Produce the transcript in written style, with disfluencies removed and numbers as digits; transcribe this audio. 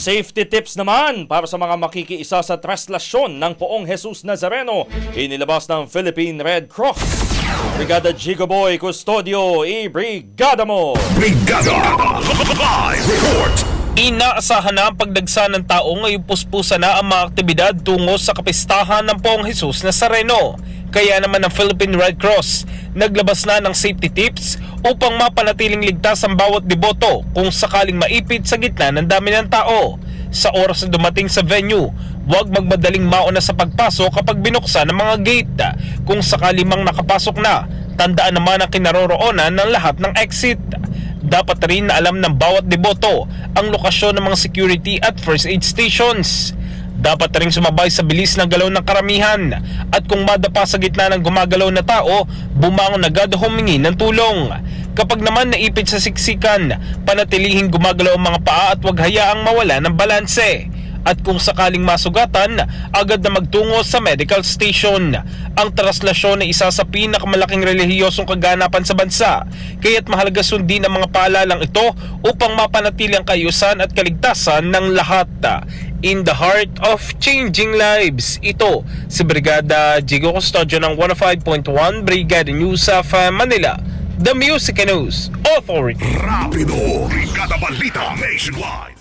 Safety tips naman para sa mga makikiisa sa traslasyon ng Poong Jesus Nazareno, inilabas ng Philippine Red Cross. Brigada Jigo Boy Custodio, i-brigada mo! Brigada! Live report! Inaasahan na ang pagdagsa ng tao ngayong puspusan na ang mga aktibidad tungo sa kapistahan ng Poong Jesus Nazareno. Kaya naman ang Philippine Red Cross naglabas na ng safety tips upang mapanatiling ligtas ang bawat deboto kung sakaling maipit sa gitna ng dami ng tao. Sa oras na dumating sa venue, huwag magmadaling mauna sa pagpasok kapag binuksan ang mga gate. Kung sakali mang nakapasok na, tandaan naman ang kinaroroonan ng lahat ng exit. Dapat rin na alam ng bawat deboto ang lokasyon ng mga security at first aid stations. Dapat ring sumabay sa bilis ng galaw ng karamihan at kung madapa sa gitna ng gumagalaw na tao, bumangon agad o humingi ng tulong. Kapag naman naipit sa siksikan, panatilihing gumagalaw ang mga paa at huwag hayaang mawala ng balanse. At kung sakaling masugatan, agad na magtungo sa medical station. Ang traslasyon ay isa sa pinakamalaking relihiyosong kaganapan sa bansa, kaya't mahalaga sundin ang mga paalalang ito upang mapanatili ang kaayusan at kaligtasan ng lahat. In the heart of changing lives, ito si Brigada Jigo Custodio ng 105.1 Brigada News of Manila, The Music News Authority. Rapido! Brigada Balita Nationwide!